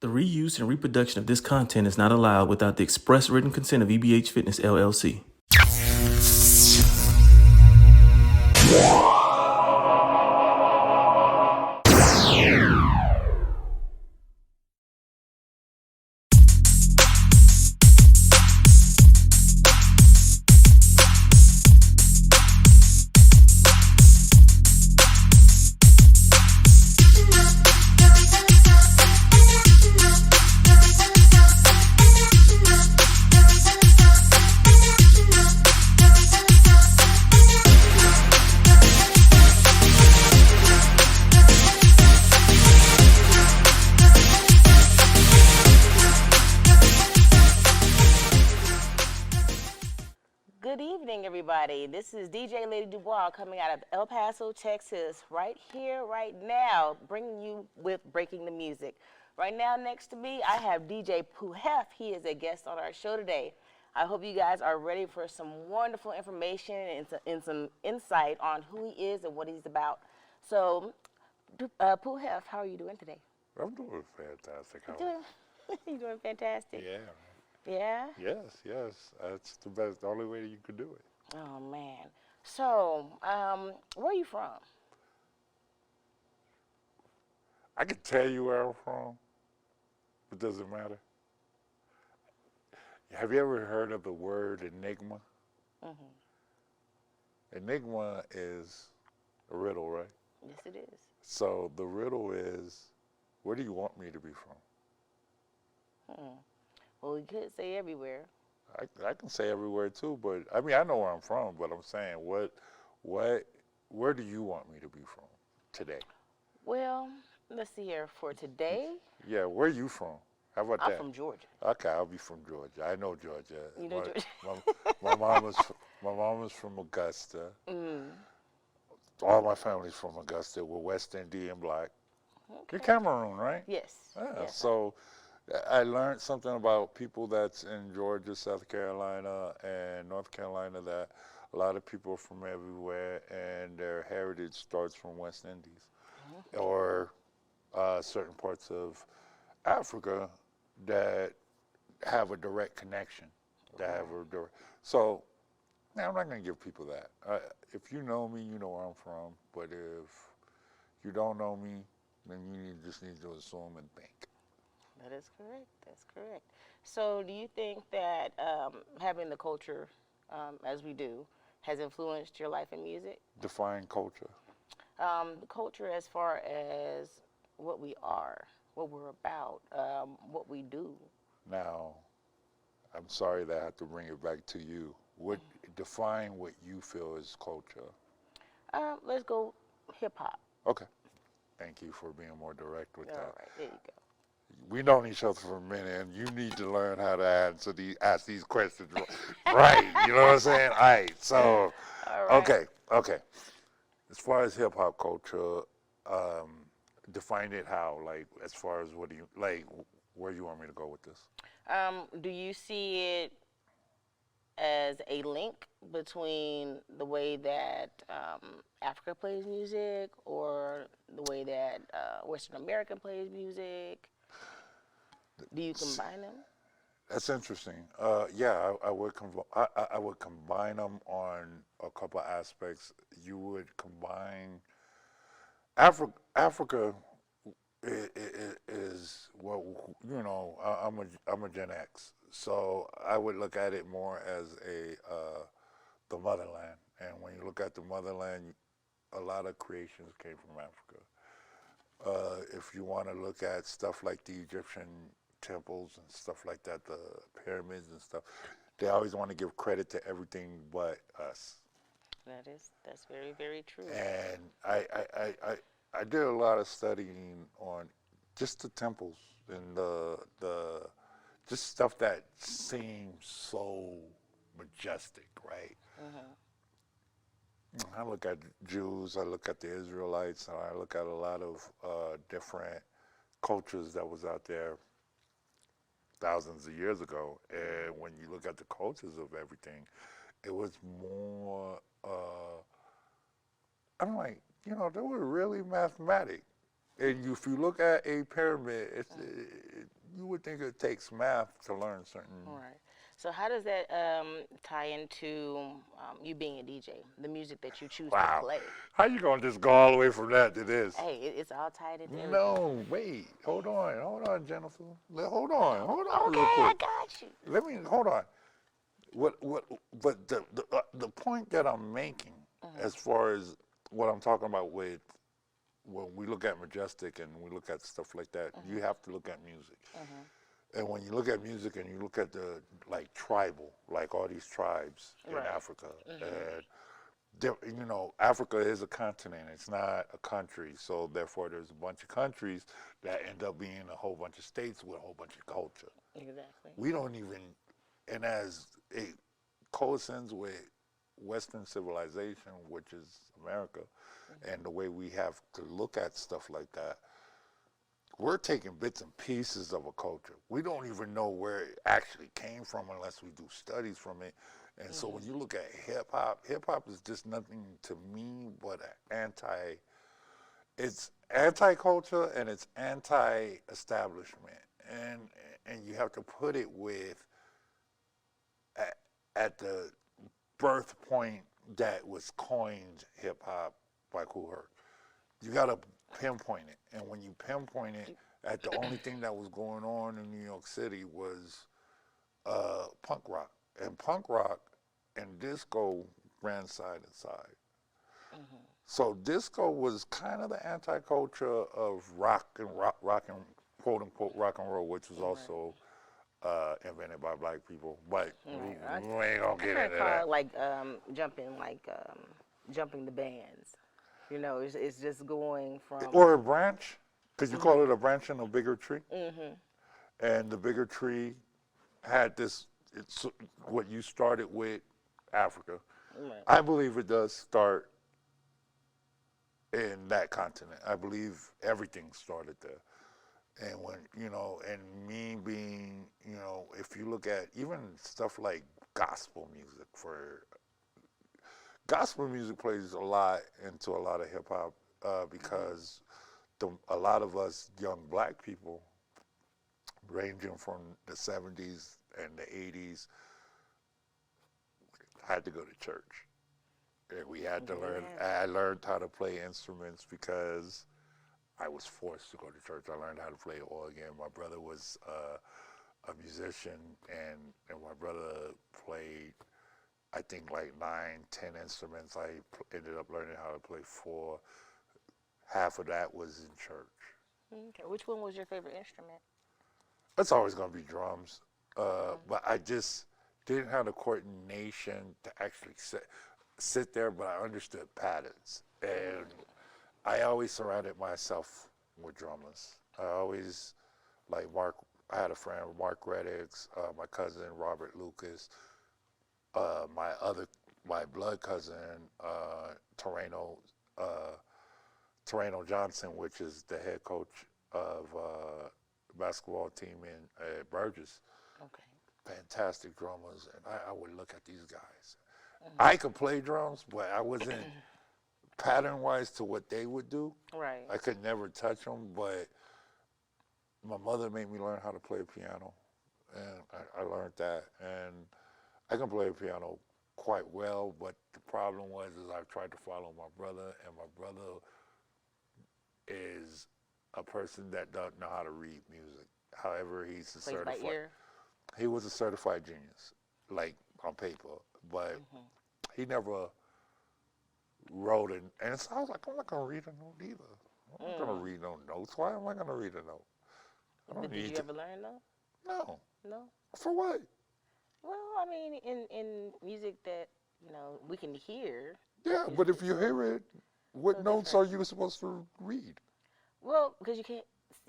The reuse and reproduction of this content is not allowed without the express written consent of EBH Fitness LLC. Good evening, everybody. This is DJ Lady Dubois coming out of El Paso, Texas, right here, right now, bringing you with Breaking the Music. Right now, next to me, I have DJ Pooh Huff. He is a guest on our show today. I hope you guys are ready for some wonderful information and some insight on who he is and what he's about. So, Pooh Huff, how are you doing today? I'm doing fantastic. You're doing fantastic. Yeah. Yeah? Yes. That's the best, the only way you could do it. Oh, man. So, where are you from? I could tell you where I'm from, but does it matter? Have you ever heard of the word enigma? Mm-hmm. Enigma is a riddle, right? Yes, it is. So the riddle is, where do you want me to be from? Well, we could say everywhere. I can say everywhere too, but I mean, I know where I'm from, but I'm saying, where do you want me to be from today? Well, let's see here. For today, Yeah, where are you from? How about I'm that? from Georgia. Okay, I'll be from Georgia. I know Georgia. You know Georgia? My mom is from Augusta. All my family's from Augusta. We're West Indian black. Okay. You're Cameroon, right? Yes. Yeah. Yes. So I learned something about people that's in Georgia, South Carolina, and North Carolina, that a lot of people are from everywhere, and their heritage starts from West Indies or certain parts of Africa that have a direct connection. So now I'm not going to give people that. If you know me, you know where I'm from. But if you don't know me, then you just need to assume and think. That is correct. That's correct. So, do you think that having the culture, as we do, has influenced your life in music? Define culture. The culture as far as what we are, what we're about, what we do. Now, I'm sorry that I have to bring it back to you. Define what you feel is culture. Let's go hip hop. Okay. Thank you for being more direct with All that. right, there you go. We've known each other for a minute, and you need to learn how to ask these questions right. You know what I'm saying? All right. So, All right. Okay. As far as hip hop culture, define it how? Like, as far as what do you like? Where you want me to go with this? Do you see it as a link between the way that Africa plays music or the way that Western America plays music? Do you combine them? That's interesting. Yeah, I would I would combine them on a couple of aspects. You would combine Africa is well, you know, I'm a Gen X, so I would look at it more as the motherland. And when you look at the motherland, a lot of creations came from Africa. If you want to look at stuff like the Egyptian temples and stuff like that, the pyramids and stuff, they always want to give credit to everything but us. That's very, very true. And I did a lot of studying on just the temples and the just stuff that seems so majestic, right? I look at Jews, I look at the Israelites, and I look at a lot of different cultures that was out there thousands of years ago. And when you look at the cultures of everything, it was more, I'm like, you know, they were really mathematic. And if you look at a pyramid, you would think it takes math to learn certain. All right. So how does that tie into you being a DJ, the music that you choose to Wow. play? How you gonna just go all the way from that to this? Hey, it's all tied into everything. No, wait. Hold on, Jennifer. Hold on, Okay, real quick. I got you. Let me hold on. But the point that I'm making, as far as what I'm talking about with when we look at Majestic and we look at stuff like that, you have to look at music. And when you look at music and you look at the like tribal, like all these tribes in Africa, and you know, Africa is a continent. It's not a country. So therefore, there's a bunch of countries that end up being a whole bunch of states with a whole bunch of culture. Exactly. We don't even, and as it coincides with Western civilization, which is America, and the way we have to look at stuff like that, we're taking bits and pieces of a culture. We don't even know where it actually came from unless we do studies from it. And so when you look at hip hop is just nothing to me but it's anti-culture and it's anti-establishment. And you have to put it with at the birth point that was coined hip hop by Kool Herc. You got to pinpoint it. And when you pinpoint it, at the only thing that was going on in New York City was punk rock. And punk rock and disco ran side and side. So disco was kind of the anti-culture of rock and quote unquote rock and roll, which was also invented by black people. But we ain't gonna get into that. Like jumping the bands. You know, it's just going from Or a branch, because you call it a branch in a bigger tree. And the bigger tree had this, it's what you started with Africa. I believe it does start in that continent. I believe everything started there. And when, you know, and me being, you know, if you look at even stuff like gospel music gospel music plays a lot into a lot of hip hop because a lot of us young black people, ranging from the 70s and the 80s, had to go to church. And we had to learn. I learned how to play instruments because I was forced to go to church. I learned how to play organ. My brother was a musician, and my brother played, I think, like 9, 10 instruments. I ended up learning how to play 4. Half of that was in church. Okay. Which one was your favorite instrument? It's always going to be drums. But I just didn't have the coordination to actually sit there, but I understood patterns. And I always surrounded myself with drummers. I always, like Mark, I had a friend, Mark Reddix, my cousin, Robert Lucas, my blood cousin, Toreno Johnson, which is the head coach of basketball team in Burgess. Okay. Fantastic drummers, and I would look at these guys. I could play drums, but I wasn't pattern-wise to what they would do. Right. I could never touch them, but my mother made me learn how to play piano, and I learned that. And I can play piano quite well, but the problem was I tried to follow my brother, and my brother is a person that doesn't know how to read music. However, he's a certified. By ear. He was a certified genius, like on paper, but he never wrote it. And so I was like, I'm not gonna read a note either. I'm not gonna read no notes. Why am I gonna read a note? I don't Did need you ever learn though? No. No. For what? Well, I mean, in music that we can hear. Yeah, but if you hear it, what So notes different. are you supposed to read? Well, because you can't.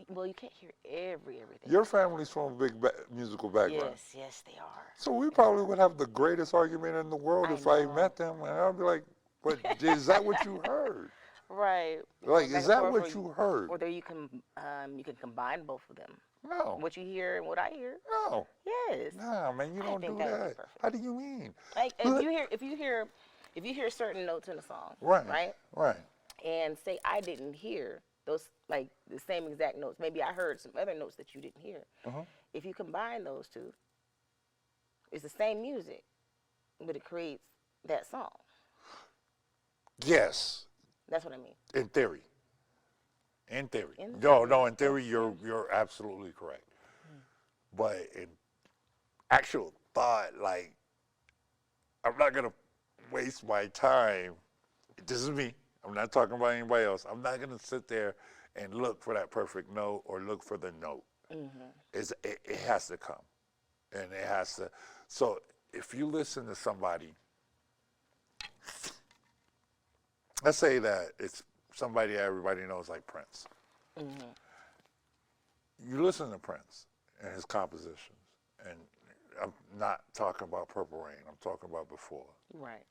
Well, you can't hear everything. Your family's from a big musical background. Yes, they are. So we probably would have the greatest argument in the world if I know. met them, and I'd be like, but is that what you heard? Right. Like, Back is and that forth, what you heard? Or you can combine both of them. No. What you hear and what I hear. No. Yes. Nah, man, you don't do think that would be that. perfect. How do you mean? Like if you hear certain notes in a song, Right. right? Right. And say I didn't hear those like the same exact notes. Maybe I heard some other notes that you didn't hear. Uh-huh. If you combine those two, it's the same music, but it creates that song. Yes, That's what I mean. in theory. In theory. In No, theory, no, in theory, yes, you're absolutely correct. But in actual thought, like, I'm not going to waste my time. This is me. I'm not talking about anybody else. I'm not going to sit there and look for that perfect note or look for the note. It has to come. And it has to. So if you listen to somebody, let's say that it's somebody that everybody knows like Prince. You listen to Prince and his compositions, and I'm not talking about Purple Rain. I'm talking about before. Right.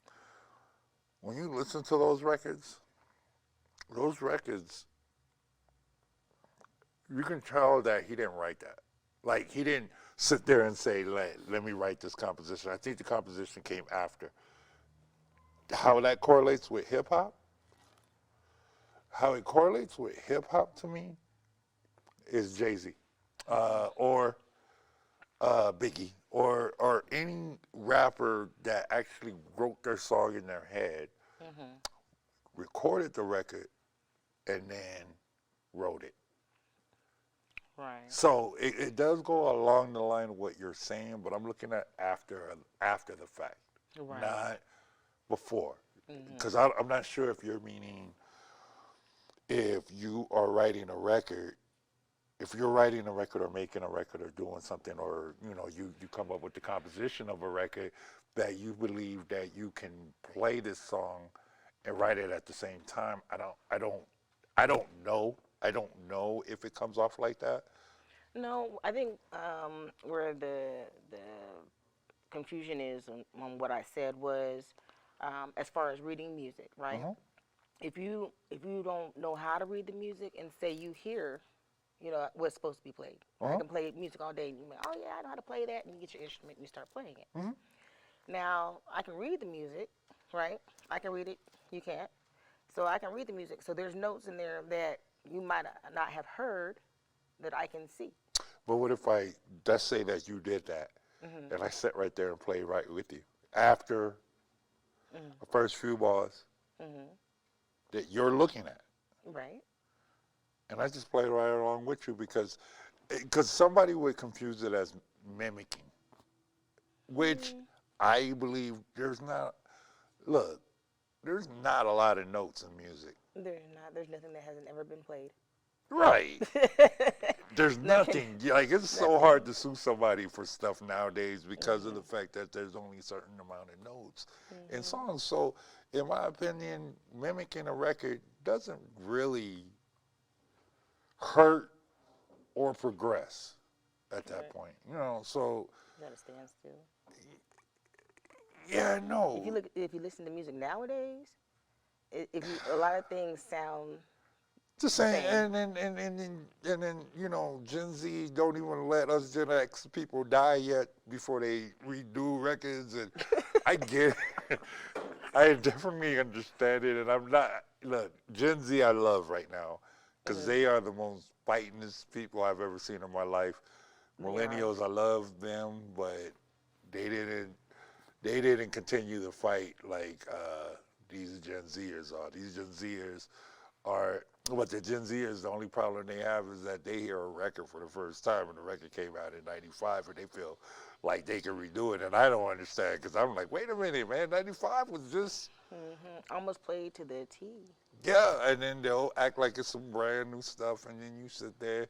When you listen to those records, you can tell that he didn't write that. Like, he didn't sit there and say, let me write this composition. I think the composition came after. How that correlates with hip-hop? How it correlates with hip-hop to me is Jay-Z or Biggie or any rapper that actually wrote their song in their head, recorded the record, and then wrote it. Right. So it does go along the line of what you're saying, but I'm looking at after the fact, Right. not before. Because I'm not sure if you're meaning if you are writing a record, if you're writing a record or making a record or doing something, or you come up with the composition of a record, that you believe that you can play this song and write it at the same time. I don't know. I don't know if it comes off like that. No, I think where the confusion is on what I said was as far as reading music, right? If you don't know how to read the music and say you hear, what's supposed to be played. I can play music all day and you're like, oh yeah, I know how to play that, and you get your instrument and you start playing it. Now I can read the music, right? I can read it, you can't. So I can read the music. So there's notes in there that you might not have heard that I can see. But what if let's say that you did that, and I sat right there and played right with you after the first few bars that you're looking at, Right. and I just played right along with you because somebody would confuse it as mimicking, which I believe there's not. Look, there's not a lot of notes in music. There's not. There's nothing that hasn't ever been played. Right. There's nothing. Like, it's so hard to sue somebody for stuff nowadays because of the fact that there's only a certain amount of notes in songs. So, in my opinion, mimicking a record doesn't really hurt or progress at that point. So. You gotta stand still. Yeah, no. If you listen to music nowadays, a lot of things sound the same. And then Gen Z don't even let us Gen X people die yet before they redo records, and I get it. I definitely understand it, and I'm not. Look, Gen Z I love right now because they are the most fightingest people I've ever seen in my life. Millennials, I love them, but they didn't continue the fight like these Gen Zers are. These Gen Zers are, but the Gen Zers, the only problem they have is that they hear a record for the first time, and the record came out in '95, and they feel like they can redo it, and I don't understand, because I'm like, wait a minute, man, '95 was just... almost played to the T. Yeah, and then they'll act like it's some brand new stuff, and then you sit there.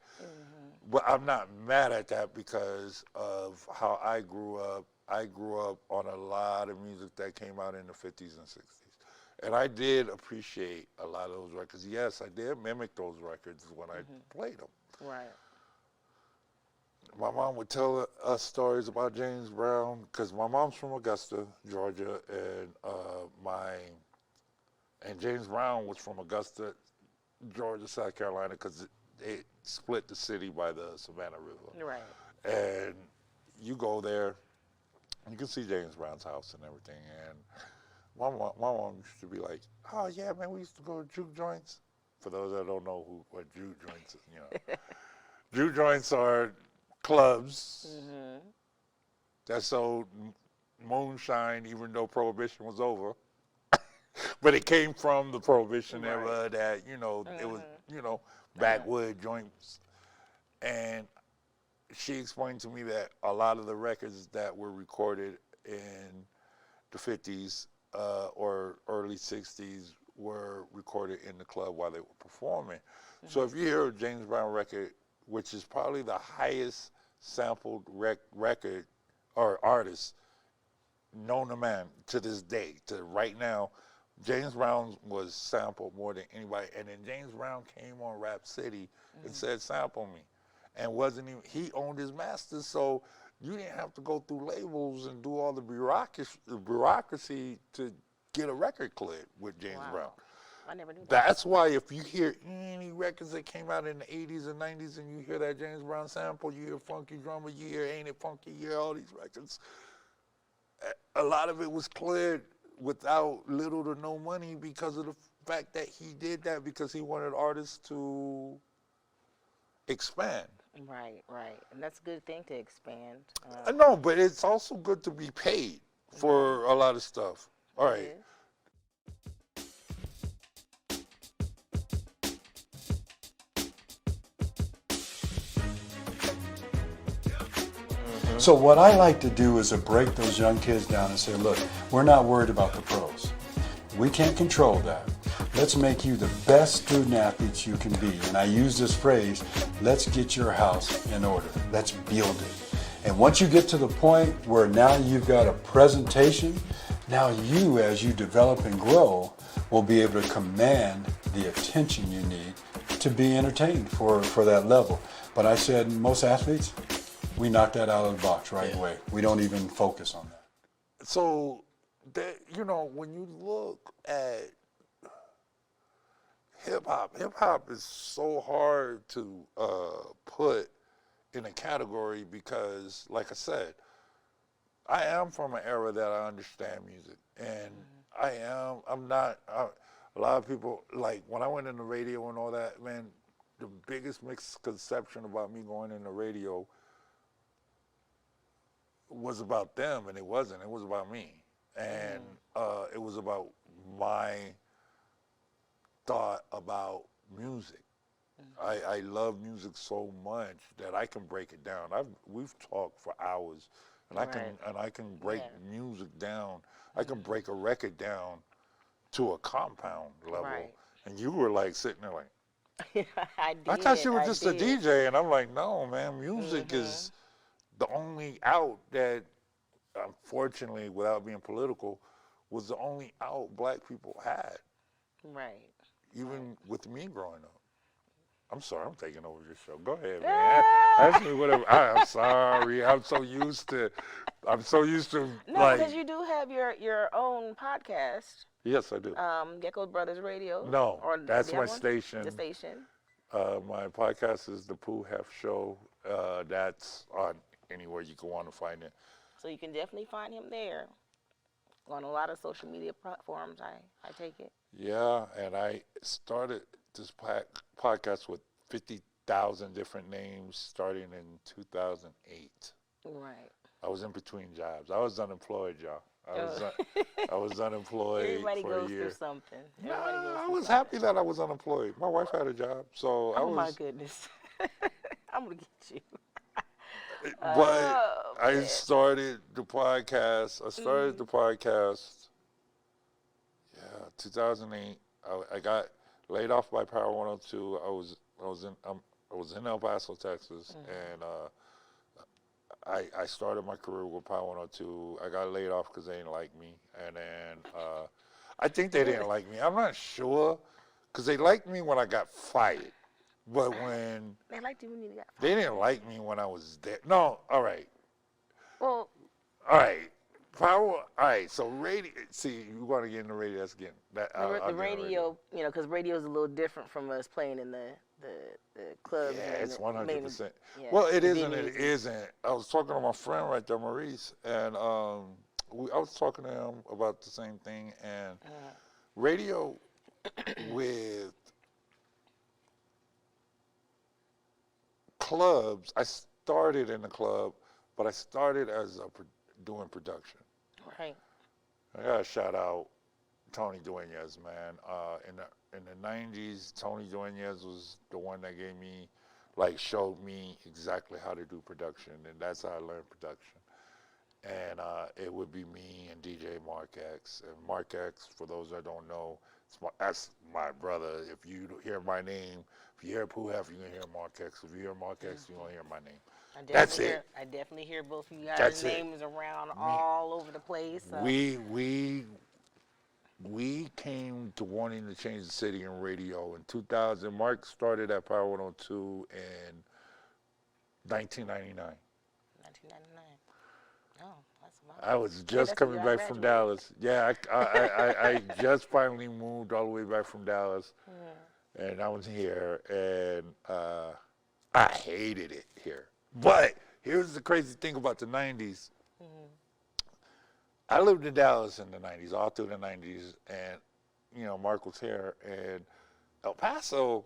But I'm not mad at that because of how I grew up. I grew up on a lot of music that came out in the 50s and 60s. And I did appreciate a lot of those records. Yes, I did mimic those records when I played them. Right. My mom would tell us stories about James Brown because my mom's from Augusta, Georgia, and James Brown was from Augusta, Georgia, South Carolina, because they split the city by the Savannah River. Right. And you go there, you can see James Brown's house and everything. And my mom used to be like, oh, yeah, man, we used to go to juke joints. for those that don't know what juke joints, juke joints are clubs that sold moonshine, even though Prohibition was over. But it came from the Prohibition era that, it was, backwood joints. And she explained to me that a lot of the records that were recorded in the 50s or early 60s were recorded in the club while they were performing. So if you hear a James Brown record, which is probably the highest sampled record or artist known to man to this day, to right now, James Brown was sampled more than anybody. And then James Brown came on Rap City and said, sample me. And wasn't even, he owned his masters, so you didn't have to go through labels and do all the bureaucracy to get a record cleared with James Brown. I never knew that. That's why if you hear any records that came out in the 80s and 90s and you hear that James Brown sample, you hear Funky Drummer, you hear Ain't It Funky, you hear all these records, a lot of it was cleared without little to no money because of the fact that he did that because he wanted artists to expand. Right. And that's a good thing to expand. No, but it's also good to be paid for a lot of stuff. All right. So what I like to do is to break those young kids down and say, look, we're not worried about the pros. We can't control that. Let's make you the best student athletes you can be. And I use this phrase, let's get your house in order. Let's build it. And once you get to the point where now you've got a presentation, now you, as you develop and grow, will be able to command the attention you need to be entertained for that level. But I said most athletes, we knock that out of the box right away. We don't even focus on that. So, when you look at hip-hop is so hard to put in a category because, like I said, I am from an era that I understand music. And I'm not, a lot of people, like when I went into radio and all that, man, the biggest misconception about me going into radio was about them, and it wasn't. It was about me. And it was about my thought about music. I love music so much that I can break it down. We've talked for hours, and I can break music down. I can break a record down to a compound level. And you were like sitting there like, I thought you were just a DJ, and I'm like, no, man, music is the only out that, unfortunately, without being political, was the only out black people had. Right. Even with me growing up. I'm sorry, I'm taking over your show. Go ahead, man. Ask me whatever. I'm sorry. I'm so used to. No, because you do have your own podcast. Yes, I do. Gecko Brothers Radio. No, or that's my one? station. The station. My podcast is the Pooh Huff Show. That's on anywhere you can want to find it. So you can definitely find him there on a lot of social media platforms, I take it. Yeah, and I started this podcast with 50,000 different names starting in 2008. Right. I was in between jobs. I was unemployed, y'all. I was unemployed Everybody for a goes year. through something. I was happy that I was unemployed. My wife had a job, so my goodness. I'm going to get you. But I started the podcast. The podcast, 2008. I got laid off by Power 102. I was in El Paso, Texas, and I started my career with Power 102. I got laid off because they didn't like me, and then I think they didn't like me. I'm not sure, because they liked me when I got fired. But when they liked you when you got fired. They didn't like me when I was there. No, all right. Well, all right. All right. So radio. See, you want to get into radio? That's again. The radio, because radio is a little different from us playing in the clubs. Yeah, it's 100%. Yeah, well, it is and it isn't. I was talking to my friend right there, Maurice, and I was talking to him about the same thing. And radio with clubs, I started in the club, but I started as doing production. Right. I gotta shout out Tony Dueñez, man. In the 90s, Tony Dueñez was the one that gave me, showed me exactly how to do production, and that's how I learned production. And it would be me and DJ Mark X. And Mark X, for those that don't know, that's my brother. If you hear my name, if you hear Pooh Huff, you're going to hear Mark X. If you hear Mark X, you're going to hear my name. That's it. I definitely hear both of you guys' names around all over the place. We came to wanting to change the city in radio in 2000. Mark started at Power 102 in 1999. 1999. Oh, that's about I was just coming back from Dallas. Yeah, I just finally moved all the way back from Dallas, and I was here, and I hated it here. But here's the crazy thing about the 90s. I lived in Dallas in the 90s, all through the 90s, and, Mark was here, and El Paso,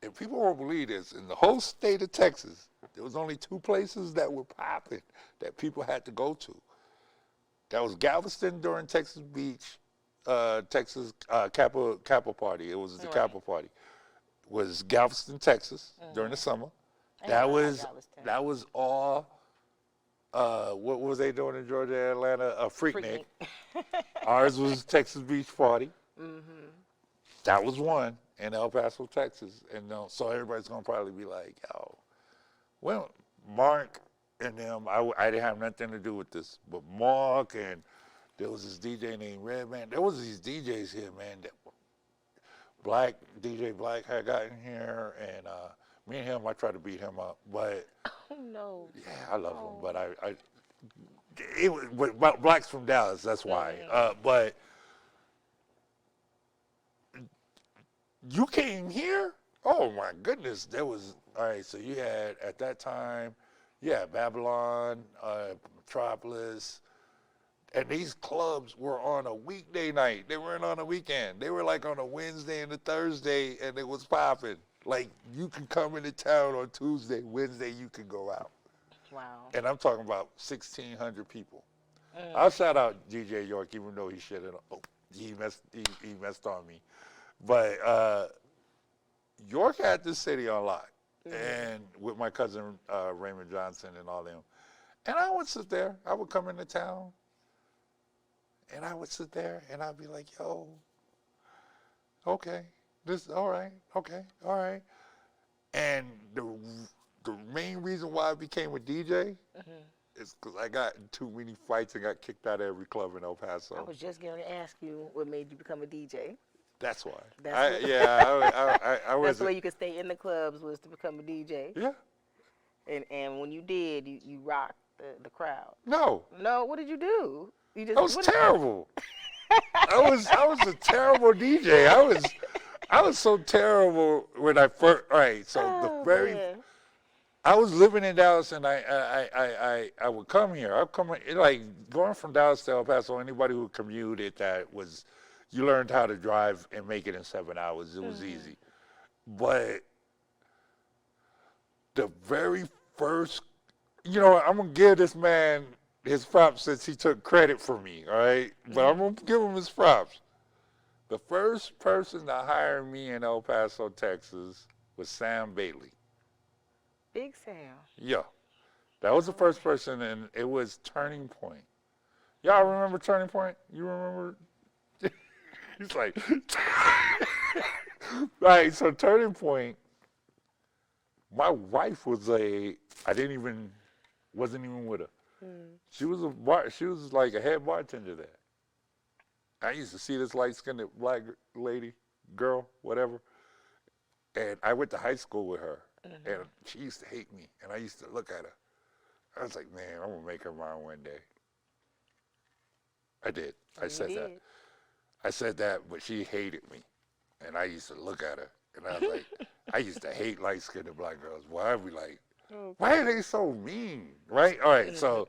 and people won't believe this, in the whole state of Texas, there was only 2 places that were popping that people had to go to. That was Galveston during Texas Beach, Texas Kappa Party. It was the Kappa Party. It was Galveston, Texas during the summer. That was all. What was they doing in Georgia, Atlanta? Freaknik. Ours was Texas Beach Party. That was one in El Paso, Texas. And so everybody's going to probably be like, yo, well, Mark and them, I didn't have nothing to do with this. But Mark and there was this DJ named Redman. There was these DJs here, man, that DJ Black had gotten here. And me and him, I tried to beat him up. But Oh, no. yeah, I love him, but but Black's from Dallas, that's why. But you came here? Oh my goodness, there was, all right, so you had, at that time, Babylon, Metropolis, and these clubs were on a weekday night. They weren't on a weekend. They were like on a Wednesday and a Thursday, and it was popping. Like, you can come into town on Tuesday, Wednesday, you can go out. Wow. And I'm talking about 1,600 people. I'll shout out DJ York, even though he shouldn't. Oh, he messed on me. But York had this city on lock. And with my cousin Raymond Johnson and all them. And I would sit there. I would come into town. And I would sit there and I'd be like, yo, okay. All right, okay, all right. And the main reason why I became a DJ is because I got in too many fights and got kicked out of every club in El Paso. I was just going to ask you what made you become a DJ. That's why. I was. That's the way you could stay in the clubs, was to become a DJ. Yeah. And when you did, you rocked the crowd. No. No, what did you do? I was terrible. I was a terrible DJ. I was so terrible when I first. All right, so I was living in Dallas, and I would come here. I'd come like going from Dallas to El Paso. Anybody who commuted, you learned how to drive and make it in 7 hours. It was easy, but the very first, I'm gonna give this man his props since he took credit for me. All right, but I'm gonna give him his props. The first person to hire me in El Paso, Texas, was Sam Bailey. Big Sam. Yeah. That was the first person, and it was Turning Point. Y'all remember Turning Point? You remember? He's like, right, so Turning Point, my wife was wasn't even with her. She was like a head bartender there. I used to see this light-skinned black lady, girl, whatever, and I went to high school with her, and she used to hate me, and I used to look at her. I was like, man, I'm going to make her mine one day. I did. I said that. I said that, but she hated me, and I used to look at her, and I was like, I used to hate light-skinned black girls. Why I'd be like, why are they so mean, right? All right, so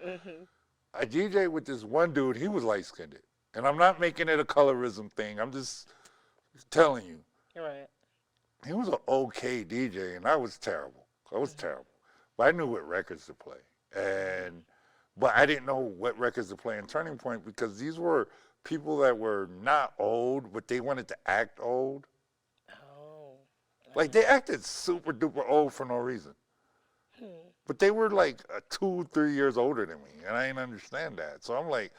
I DJed with this one dude. He was light-skinned. And I'm not making it a colorism thing. I'm just telling you. Right. He was an okay DJ, and I was terrible. I was terrible. But I knew what records to play. But I didn't know what records to play in Turning Point because these were people that were not old, but they wanted to act old. Oh. Like they acted super duper old for no reason. But they were like 2, 3 years older than me, and I didn't understand that. So I'm like,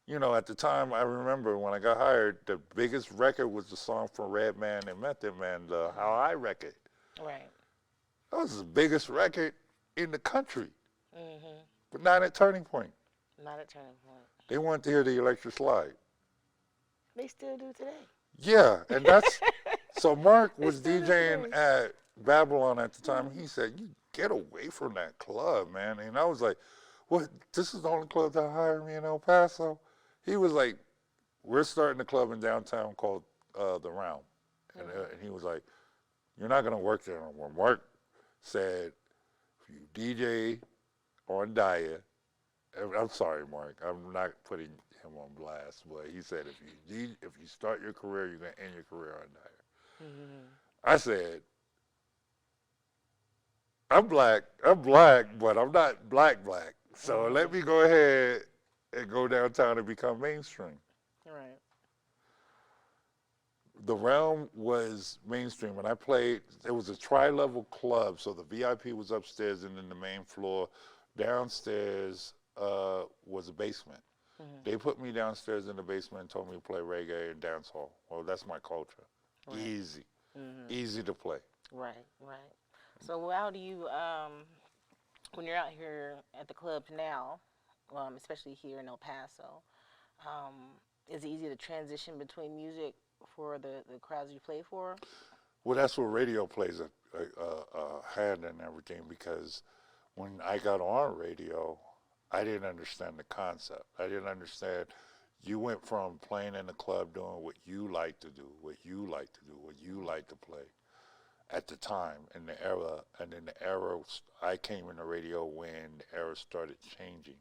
at the time, I remember when I got hired, the biggest record was the song from Redman and Method Man, the How I record. Right. That was the biggest record in the country, Mm-hmm. but not at Turning Point. Not a turning point. They wanted to hear the Electric Slide. They still do today. Yeah, and that's so. Mark was still the DJing same. at Babylon at the time. He said, "You get away from that club, man." And I was like, "What? This is the only club that hired me in El Paso." He was like, "We're starting a club in downtown called The Realm," and he was like, "You're not gonna work there no more." Mark said, "If you DJ on Daya," I'm sorry, Mark, I'm not putting him on blast, but he said, if you start your career, you're gonna end your career on Daya. Mm-hmm. I said, I'm black, but I'm not black. So let me go ahead and go downtown and become mainstream. Right. The Realm was mainstream. When I played, it was a tri-level club, so the VIP was upstairs and then the main floor. Downstairs was a basement. Mm-hmm. They put me downstairs in the basement and told me to play reggae and dancehall. Well, that's my culture. Right. Easy. Mm-hmm. Easy to play. Right. So how do you, when you're out here at the club now, especially here in El Paso, is it easy to transition between music for the crowds you play for? Well, that's where radio plays a hand in everything because when I got on radio, I didn't understand the concept. I didn't understand. You went from playing in the club doing what you like to do, what you like to play at the time in the era. And then the era, I came in the radio when the era started changing.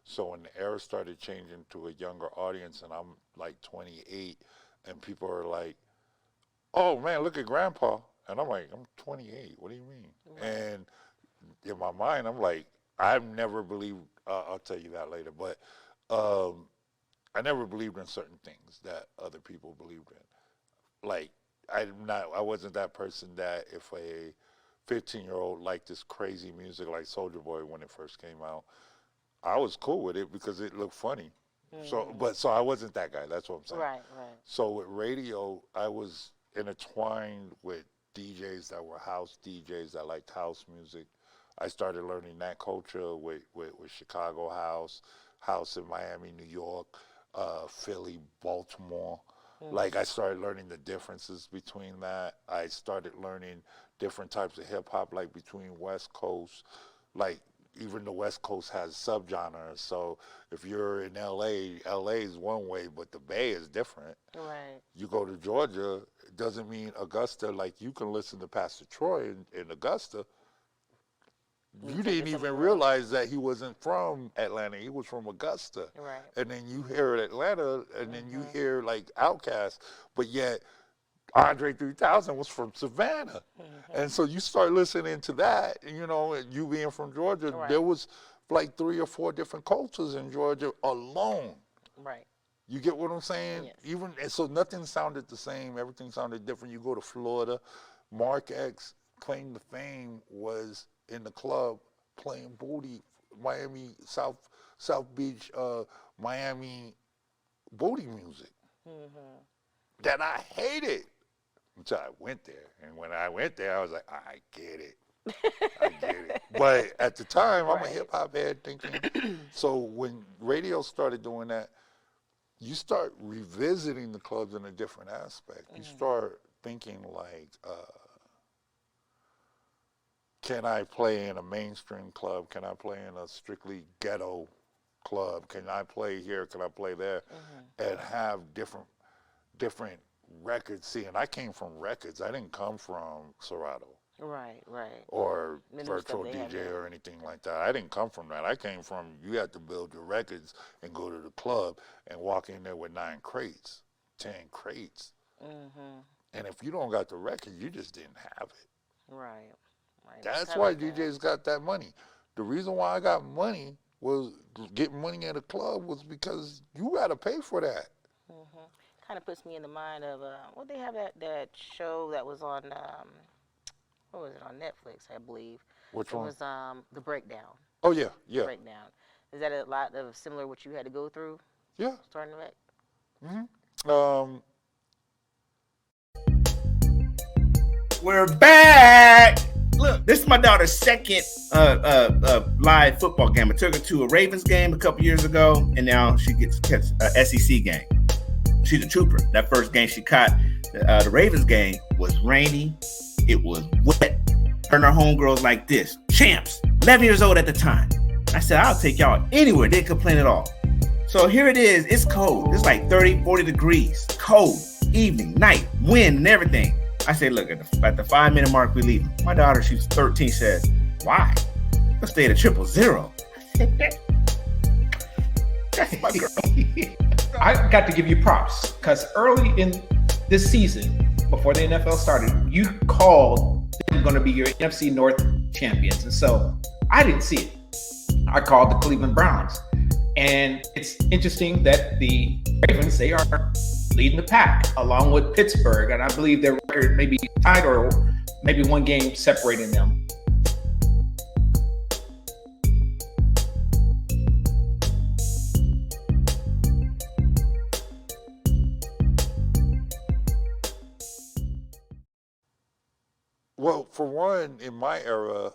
So when the era started changing to a younger audience, and I'm like 28, and people are like, "Oh man, look at Grandpa," and I'm like, "I'm 28. What do you mean?" Right. And in my mind, I'm like, I've never believed. I'll tell you that later, but I never believed in certain things that other people believed in. Like I wasn't that person that if a 15-year-old liked this crazy music like Soulja Boy when it first came out, I was cool with it because it looked funny. Mm-hmm. So I wasn't that guy. That's what I'm saying. Right. So with radio, I was intertwined with DJs that were house DJs that liked house music. I started learning that culture with Chicago house in Miami, New York, Philly, Baltimore. Mm-hmm. Like I started learning the differences between that. I started learning different types of hip hop, like between West Coast, like even the West Coast has subgenres. So if you're in LA, LA is one way, but the Bay is different. Right. You go to Georgia, it doesn't mean Augusta. Like you can listen to Pastor Troy in Augusta. You didn't even realize that he wasn't from Atlanta. He was from Augusta. Right. And then you hear Atlanta, and then you hear like Outkast, but yet Andre 3000 was from Savannah. Mm-hmm. And so you start listening to that, and you being from Georgia, Right. there was like 3 or 4 different cultures in Georgia alone. Right. You get what I'm saying? Yes. And so nothing sounded the same. Everything sounded different. You go to Florida, Mark X claim to fame was in the club playing booty, Miami, South Beach, Miami booty music Mm-hmm. that I hated until I went there. And when I went there, I was like, I get it. I get it. But at the time, I'm a Right. hip hop head thinking. So when radio started doing that, you start revisiting the clubs in a different aspect. You start thinking like, can I play in a mainstream club? Can I play in a strictly ghetto club? Can I play here? Can I play there? Mm-hmm. And have different records. See, and I came from records. I didn't come from Serato Right. or The new virtual stuff they have DJ now. or anything like that. I didn't come from that. I came from you had to build your records and go to the club and walk in there with 9 crates, 10 crates. Mm-hmm. And if you don't got the record, you just didn't have it. Right. Right, That's cut why like that. DJs got that money. The reason why I got money was getting money at a club was because you got to pay for that. Kind of puts me in the mind of what they have that show that was on what was it on Netflix, I believe. Which It one? was The Breakdown. Oh yeah, The yeah, Breakdown. Is that a lot of similar what you had to go through yeah. starting back? Um, We're back. Look, this is my daughter's second live football game. I took her to a Ravens game a couple years ago, and now she gets to catch a SEC game. She's a trooper. That first game she caught, the Ravens game, was rainy. It was wet. Her and her homegirls like this. Champs, 11 years old at the time. I said, I'll take y'all anywhere. Didn't complain at all. So here it is. It's cold. It's like 30, 40 degrees. Cold. Evening, night, wind, and everything. I say, look, at the 5-minute mark, we leave. My daughter, she's 13, says, why? Let's stay at 000. That's my girl. I got to give you props because early in this season, before the NFL started, you called them going to be your NFC North champions. And so I didn't see it. I called the Cleveland Browns. And it's interesting that the Ravens, they are leading the pack along with Pittsburgh. And I believe their record may be tied or maybe one game separating them. well, for one, in my era,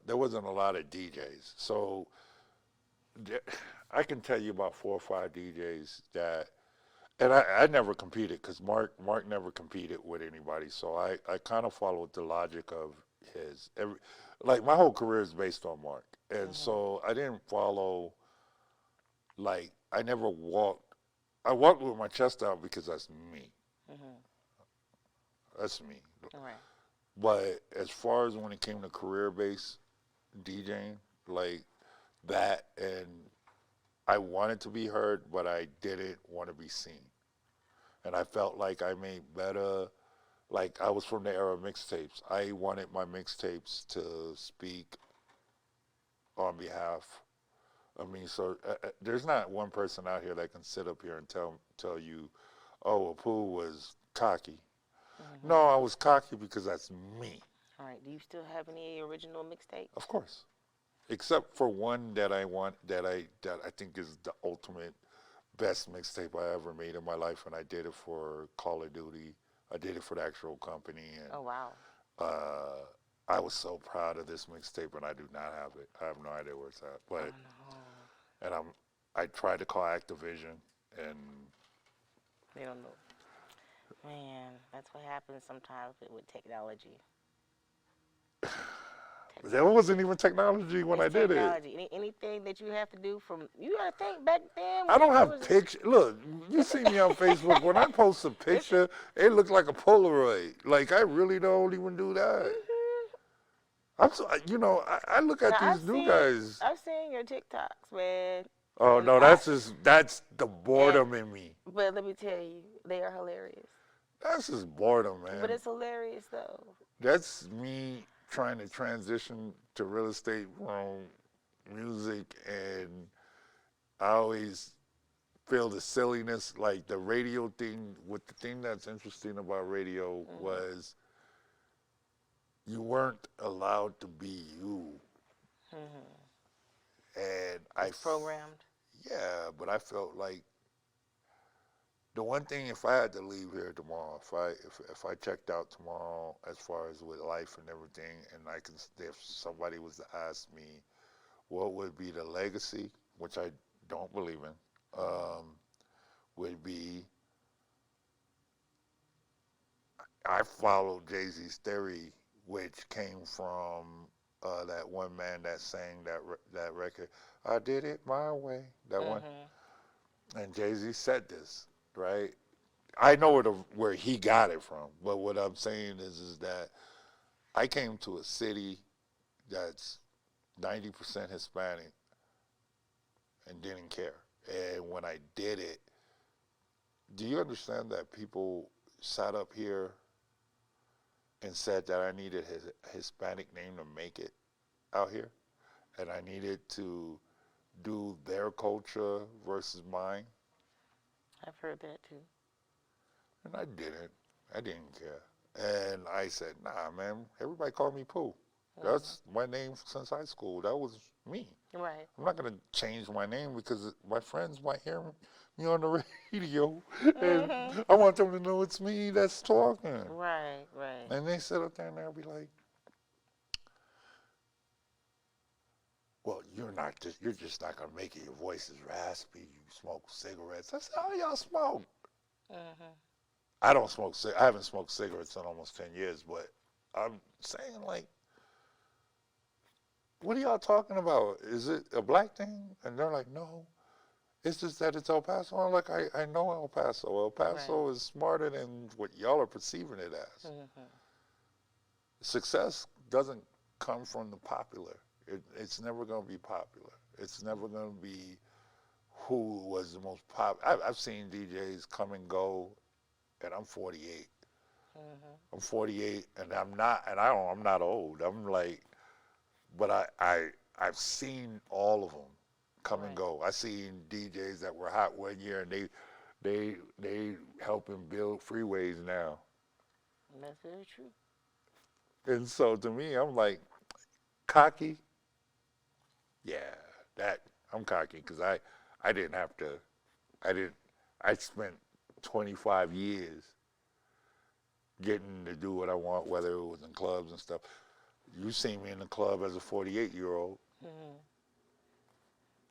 there wasn't a lot of DJs, so I can tell you about 4 or 5 DJs that, and I never competed because Mark never competed with anybody, so I kind of followed the logic of his. Like my whole career is based on Mark, and so I didn't follow. Like I never walked. I walked with my chest out because that's me. That's me. All right. But as far as when it came to career-based DJing, like that, and I wanted to be heard, but I didn't want to be seen. And I felt like I made better, like I was from the era of mixtapes. I wanted my mixtapes to speak on behalf of me. So there's not one person out here that can sit up here and tell you, oh, well, Pooh was cocky. No, I was cocky because that's me. All right. Do you still have any original mixtapes? Of course. Except for one that I want that I think is the ultimate best mixtape I ever made in my life, and I did it for Call of Duty. I did it for the actual company, and Oh wow. I was so proud of this mixtape, and I do not have it. I have no idea where it's at, but and I tried to call Activision, and They don't know. Man, that's what happens sometimes with technology. there wasn't even technology when I It's did it. technology. Anything that you have to do from, you gotta think back then. I don't it have was- pictures. Look, you see me on Facebook. When I post a picture, it looks like a Polaroid. Like I really don't even do that. I'm so, I look at Now, these new guys. I've seen your TikToks, man. Oh and no, that's the boredom in me. But let me tell you, they are hilarious. That's just boredom, man. But it's hilarious though. That's me trying to transition to real estate from music, and I always feel the silliness, like the radio thing. With the thing that's interesting about radio was you weren't allowed to be you, and Programmed. Yeah, but I felt like the one thing, if I had to leave here tomorrow, if I checked out tomorrow as far as with life and everything, and if somebody was to ask me what would be the legacy, which I don't believe in, would be I followed Jay-Z's theory, which came from that one man that sang that record. I did it my way. That one. And Jay-Z said this, right? I know where he got it from, but what I'm saying is that I came to a city that's 90% Hispanic and didn't care. And when I did it, do you understand that people sat up here and said that I needed a Hispanic name to make it out here, and I needed to do their culture versus mine, I've heard that too. and I didn't. I didn't care. And I said, nah, man, everybody called me Pooh. That's my name since high school. That was me. Right. I'm not going to change my name because my friends might hear me on the radio, and I want them to know it's me that's talking. Right, right. And they sit up there and they'll be like, well, you're just not going to make it. Your voice is raspy. You smoke cigarettes. I said, how y'all smoke? I don't smoke. I haven't smoked cigarettes in almost 10 years, but I'm saying, like, what are y'all talking about? Is it a black thing? And they're like, no, it's just that it's El Paso. I'm like, I know El Paso. El Paso is smarter than what y'all are perceiving it as. Success doesn't come from the popular. It's never going to be popular. It's never going to be who was the most popular. I've seen DJs come and go, and I'm 48. I'm 48, and I'm not old. I'm like, but I've seen all of them come and go. I seen DJs that were hot one year, and they helping build freeways now. That's very true. And so to me, I'm like, cocky. Yeah, I'm cocky because I didn't have to. I spent 25 years getting to do what I want, whether it was in clubs and stuff. You see me in the club as a 48-year-old.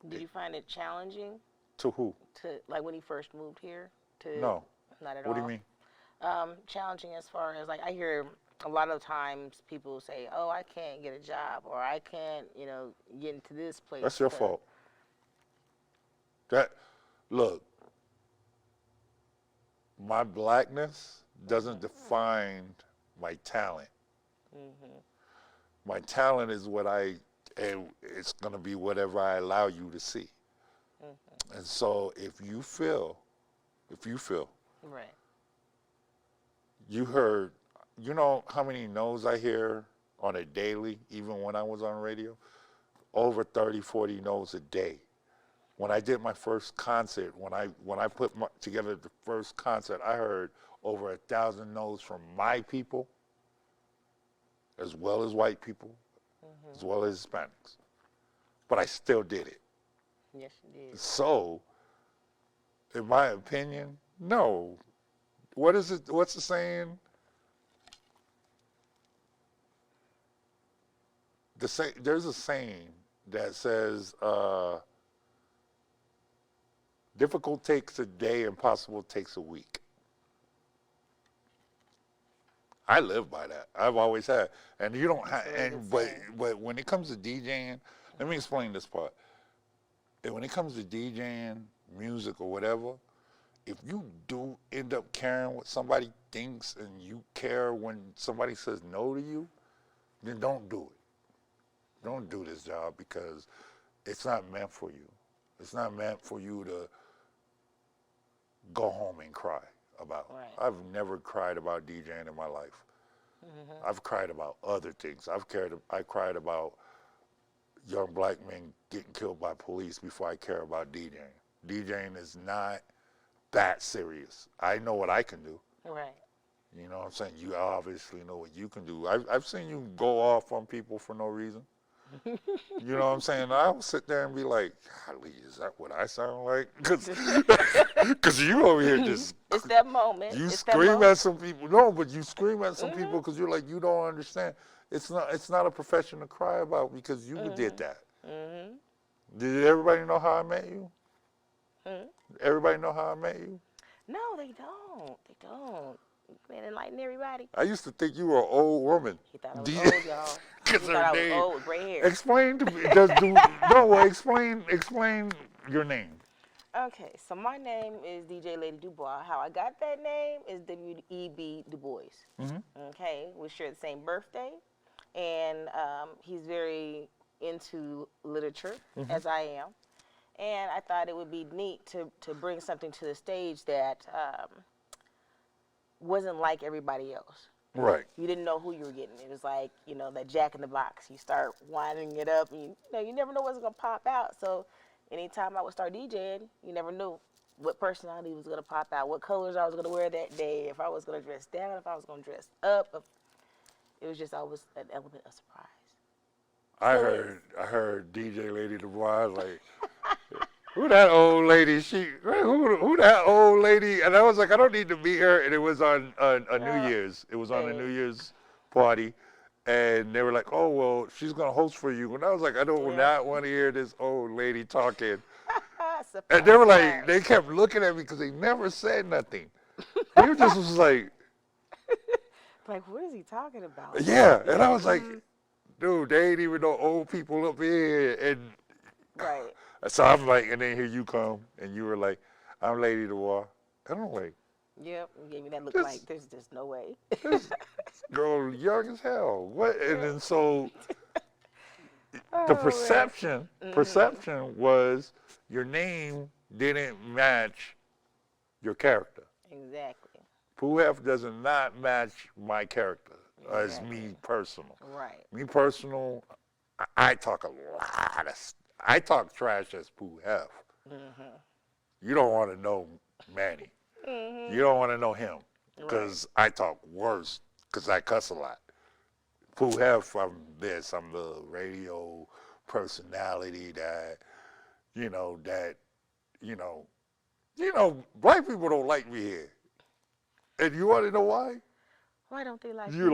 Did you find it challenging? To who? Like when he first moved here? No. Not at all? What do you mean? Challenging as far as, like, I hear a lot of times people say, oh, I can't get a job, or I can't, get into this place. That's your fault. Look, my blackness doesn't define my talent. My talent is and it's going to be whatever I allow you to see. And so if you feel, Right. you heard, you know how many no's I hear on a daily, even when I was on radio? Over 30, 40 no's a day. When I did my first concert, when I put together the first concert, I heard over 1,000 no's from my people, as well as white people, as well as Hispanics. But I still did it. Yes, you did. So, in my opinion, no. What's the saying? There's a saying that says, difficult takes a day, impossible takes a week. I live by that. I've always had. And you don't have, but when it comes to DJing, let me explain this part. And when it comes to DJing, music or whatever, if you do end up caring what somebody thinks and you care when somebody says no to you, then don't do it. Don't do this job because it's not meant for you. It's not meant for you to go home and cry about. Right. I've never cried about DJing in my life. I've cried about other things. I cried about young black men getting killed by police before I care about DJing. DJing is not that serious. I know what I can do. Right. You know what I'm saying? You obviously know what you can do. I've seen you go off on people for no reason. You know what I'm saying? I'll sit there and be like, golly, is that what I sound like? Because you over here just... It's that moment. You scream at some people. No, but you scream at some people because you're like, you don't understand. It's not a profession to cry about because you did that. Did everybody know how I met you? Everybody know how I met you? No, they don't. They don't. You can enlighten everybody. I used to think you were an old woman. He thought I was old, y'all. He thought I was old with gray hair. Explain to me. Explain your name. Okay, so my name is DJ Lady Dubois. How I got that name is W.E.B. Du Bois. Okay, we share the same birthday, and he's very into literature, as I am. And I thought it would be neat to bring something to the stage that wasn't like everybody else. Right. You didn't know who you were getting. It was like, that Jack in the Box. You start winding it up, and you never know what's gonna pop out. So, anytime I would start DJing, you never knew what personality was gonna pop out, what colors I was gonna wear that day, if I was gonna dress down, if I was gonna dress up. It was just always an element of surprise. I heard DJ Lady Dubois like, who that old lady? Who that old lady? And I was like, I don't need to meet her. And it was on a New Year's. It was on a New Year's party, and they were like, oh well, she's gonna host for you. And I was like, I don't not want to hear this old lady talking. And they were like, they kept looking at me because they never said nothing. They just was like, what is he talking about? yeah. And I was like, dude, they ain't even no old people up here. And right. So I'm like, and then here you come, and you were like, I'm Lady Dubois. And I'm like, yep, you gave me that look like, there's just no way. this girl young as hell. What? And then so the perception was your name didn't match your character. Exactly. Pooh Huff does not match my character as me personal. Right. Me personal, I talk a lot of I talk trash as Pooh Huff. You don't want to know Manny. You don't want to know him because I talk worse because I cuss a lot. Pooh Huff, I'm the radio personality that, black people don't like me here. And you want to know why? Why don't they like you?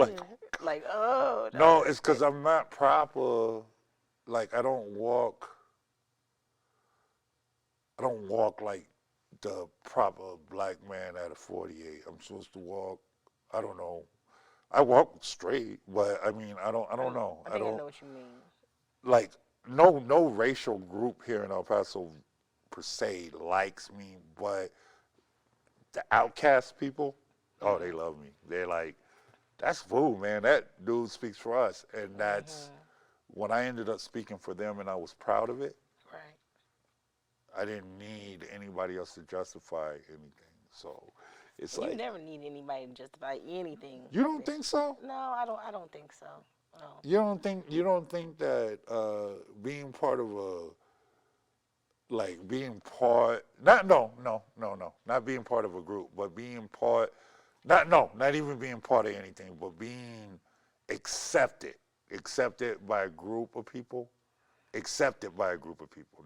Like, oh. No, it's because I'm not proper. Like, I don't walk like the proper black man at a 48. I'm supposed to walk, I don't know. I walk straight, but I mean, I don't know. I know what you mean. Like, no racial group here in El Paso per se likes me, but the outcast people, oh, they love me. They're like, that's Pooh, man. That dude speaks for us. And that's when I ended up speaking for them, and I was proud of it. Right. I didn't need anybody else to justify anything. So it's you never need anybody to justify anything. You don't think so? No, I don't think so. No. You don't think that being part of not being part of a group, but being part, not even being part of anything, but being accepted by a group of people,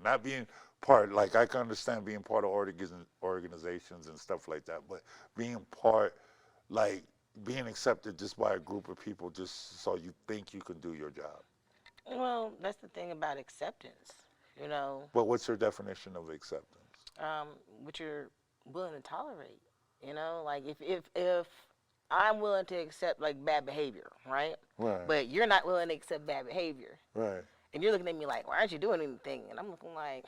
not being part, like I can understand being part of organizations and stuff like that, but being part, like being accepted just by a group of people just so you think you can do your job. Well, that's the thing about acceptance, But what's your definition of acceptance? What you're willing to tolerate, like if I'm willing to accept like bad behavior, right? Right. But you're not willing to accept bad behavior. Right. And you're looking at me like, why aren't you doing anything? And I'm looking like,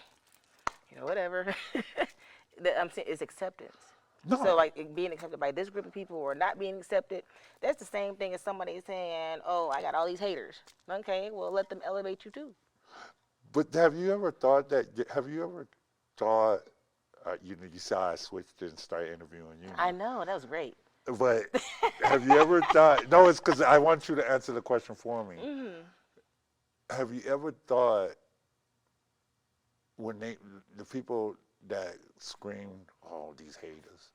whatever. I'm saying it's acceptance. No. So like being accepted by this group of people or not being accepted, that's the same thing as somebody saying, oh, I got all these haters. Okay, well, let them elevate you too. But have you ever thought, you saw I switched and started interviewing you. I know, that was great. But have you ever thought, no, it's because I want you to answer the question for me. Mm-hmm. Have you ever thought when the people that screamed, oh, these haters,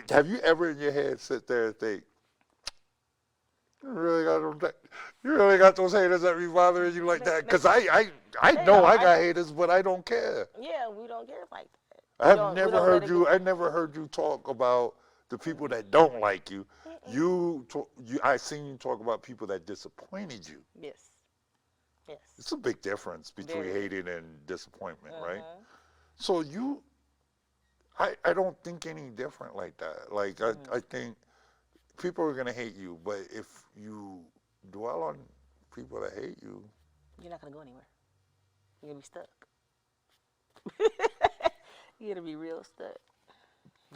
have you ever in your head sit there and think, you really got those haters that be bothering you like that? Because I know I got haters, but I don't care. Yeah, we don't care like that. I never heard you talk about the people that don't like you. I seen you talk about people that disappointed you. Yes. It's a big difference between hating and disappointment, right? So I don't think any different like that. Like I think people are gonna hate you, but if you dwell on people that hate you, you're not gonna go anywhere. You're gonna be stuck. You're gonna be real stuck.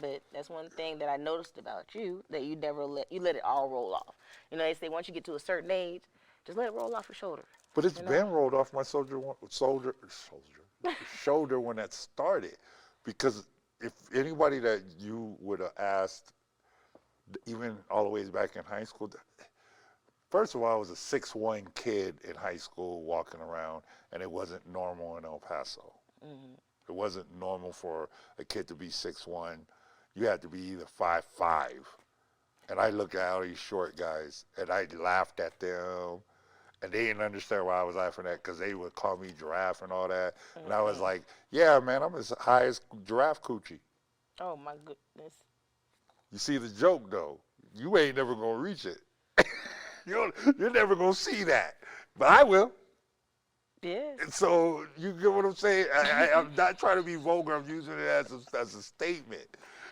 But that's one thing that I noticed about you, that you never let it all roll off. They say once you get to a certain age, just let it roll off your shoulder. But it's been rolled off my shoulder when that started, because if anybody that you would have asked, even all the way back in high school, first of all, I was a 6'1" kid in high school walking around, and it wasn't normal in El Paso. It wasn't normal for a kid to be 6'1". You had to be either 5'5". And I looked at all these short guys, and I laughed at them. And they didn't understand why I was laughing at, because they would call me giraffe and all that. And I was like, yeah, man, I'm as high as giraffe coochie. Oh my goodness. You see the joke, though. You ain't never going to reach it. You're never going to see that. But I will. Yeah. So you get what I'm saying? I'm not trying to be vulgar. I'm using it as a statement.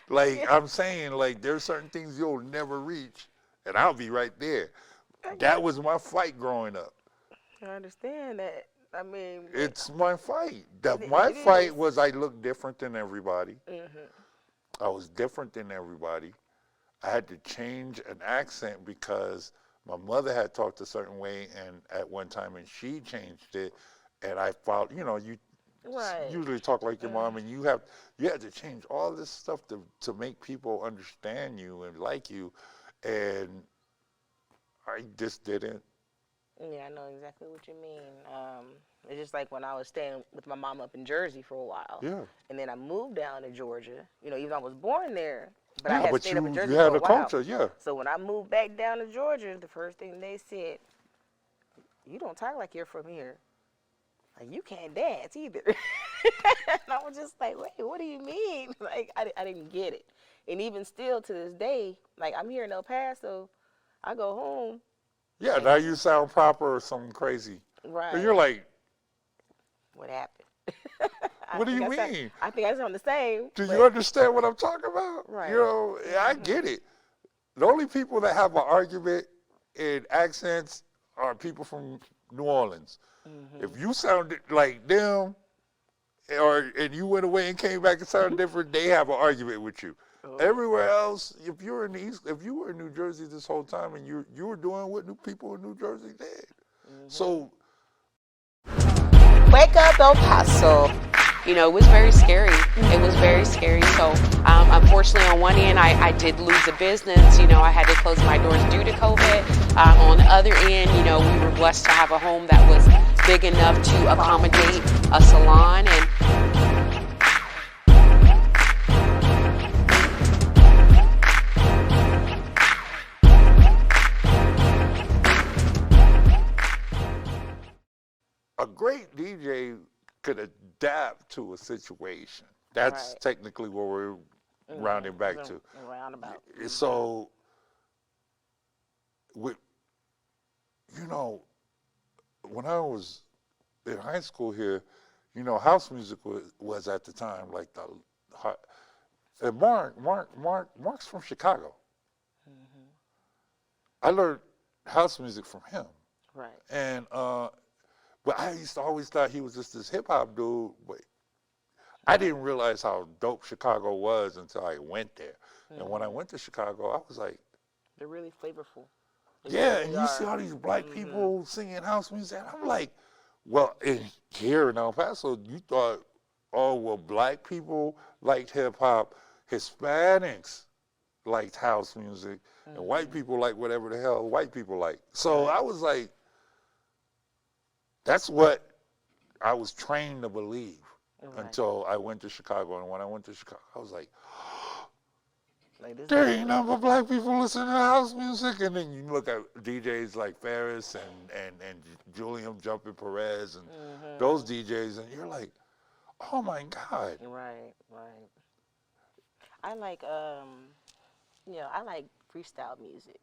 Like, I'm saying, like, there's certain things you'll never reach, and I'll be right there. That was my fight growing up. I understand that. I mean, It's my fight. My fight was I looked different than everybody. I was different than everybody. I had to change an accent because my mother had talked a certain way, and at one time, and she changed it, and I felt, you usually talk like your mom, and you had to change all this stuff to make people understand you and like you, and I just didn't. yeah, I know exactly what you mean. It's just like when I was staying with my mom up in Jersey for a while. Yeah. And then I moved down to Georgia. Even though I was born there, but I Yeah, had but stayed up in Jersey you had for a a while. culture, yeah. So when I moved back down to Georgia, the first thing they said, you don't talk like you're from here. Like, you can't dance either. And I was just like, wait, what do you mean? Like, I didn't get it. And even still to this day, like, I'm here in El Paso, I go home. Yeah, now you sound proper or something crazy. Right. And you're like, what happened? what do you mean? I think I sound the same. Do you understand what I'm talking about? Right. I get it. The only people that have an argument in accents are people from New Orleans. If you sounded like them, and you went away and came back and sounded different, they have an argument with you. Everywhere else, if you were in New Jersey this whole time, and you were doing what new people in New Jersey did. So wake up, El Paso. It was very scary. It was very scary. So, unfortunately, on one end, I did lose a business. I had to close my doors due to COVID. On the other end, we were blessed to have a home that was big enough to accommodate a salon. And a great DJ could adapt to a situation. That's Right. technically what we're rounding back to. Roundabout. So, when I was in high school here, house music was at the time like the hot. And Mark's from Chicago. I learned house music from him. Right. And but I used to always thought he was just this hip hop dude. But I didn't realize how dope Chicago was until I went there. And when I went to Chicago, I was like, They're really flavorful. yeah, and you see all these black people singing house music. And I'm like, well, here in El Paso, you thought, oh, well, black people liked hip hop, Hispanics liked house music, and white people like whatever the hell white people like. So I was like, that's what I was trained to believe until I went to Chicago. And when I went to Chicago, I was like, there ain't nothing but black people listening to house music. And then you look at DJs like Ferris and Julian Jumpin' Perez and those DJs, and you're like, oh my God. Right. I like I like freestyle music.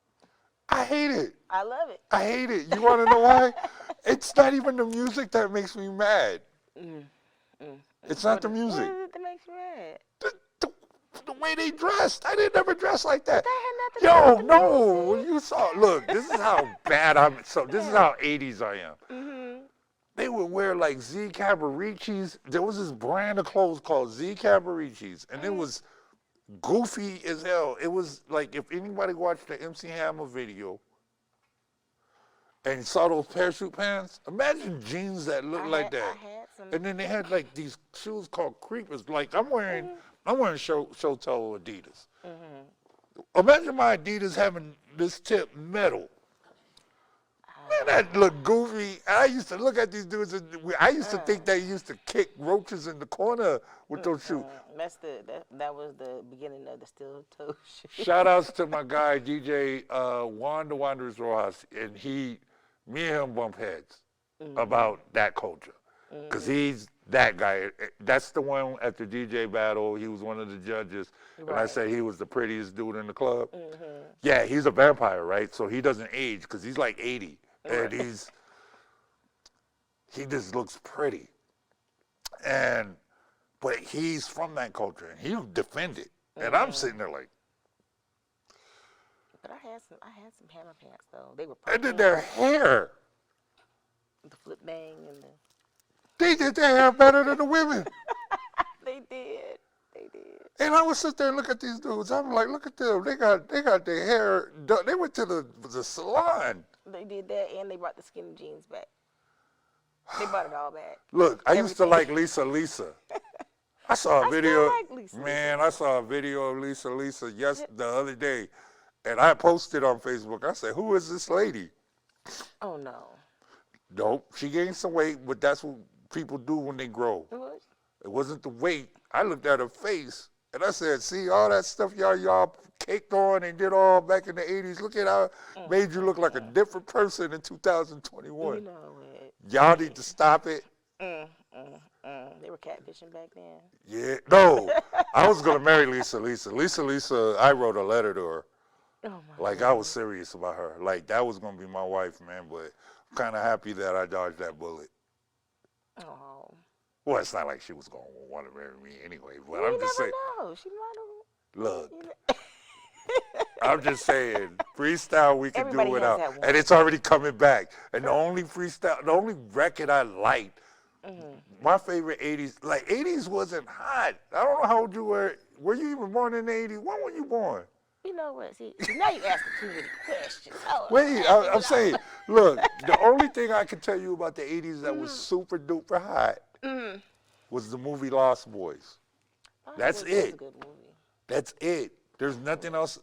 I hate it. I love it. I hate it. You want to know why? It's not even the music that makes me mad. It's not the music. What is it that makes you mad? The way they dressed. I didn't ever dress like that. That had nothing to do Yo, with the music. no. You saw, look, this is how bad this is how 80s I am. They would wear like Z Cabaricis. There was this brand of clothes called Z Cabaricis, and it was goofy as hell. It was like if anybody watched the MC Hammer video and saw those parachute pants, imagine jeans that looked like that. I had some. And then they had like these shoes called creepers. Like I'm wearing I'm wearing show toe Adidas. Imagine my Adidas having this tip metal. Man, that look goofy. I used to look at these dudes, and I used to think they used to kick roaches in the corner with those shoes. That was the beginning of the steel toe shoe. Shout outs to my guy, DJ Juan the Wanderers Rojas, and me and him bump heads about that culture. Because he's that guy. That's the one at the DJ battle. He was one of the judges. And I said he was the prettiest dude in the club. Yeah, he's a vampire, right? So he doesn't age because he's like 80. And he just looks pretty. But he's from that culture and he'll defend it. And I'm sitting there like. But I had some hammer pants though. They were And then their hair. The flip bang and the. They did their hair better than the women. They did. And I would sit there and look at these dudes. I'm like, look at them. They got their hair done. They went to the salon. They did that, and they brought the skinny jeans back. They brought it all back. Look, I used to like Lisa. I saw a video. Still like Lisa. Man, I saw a video of Lisa the other day, and I posted on Facebook. I said, "Who is this lady?" Oh no. Nope, she gained some weight, but that's what people do when they grow. What? It wasn't the weight. I looked at her face and I said, see, all that stuff y'all caked on and did all back in the 80s. Look at how it made you look like a different person in 2021. You know it. Y'all need to stop it. They were catfishing back then. Yeah, no. I was going to marry Lisa. Lisa, I wrote a letter to her. Oh my Like, I was serious about her. Like, that was going to be my wife, man. But I'm kind of happy that I dodged that bullet. Oh. Well, it's not like she was going to want to marry me anyway, but You I'm just saying. never know. She might Look, I'm just saying, freestyle we can Everybody do has without, that one. and it's already coming back. And the only record I liked, my favorite 80s, like 80s wasn't hot. I don't know how old you were. Were you even born in the 80s? When were you born? You know what? See, now you asking too many questions. Oh, Wait, I'm saying, look, the only thing I can tell you about the 80s that was super duper hot was the movie Lost Boys. That's It was a it. good movie. That's it. There's nothing else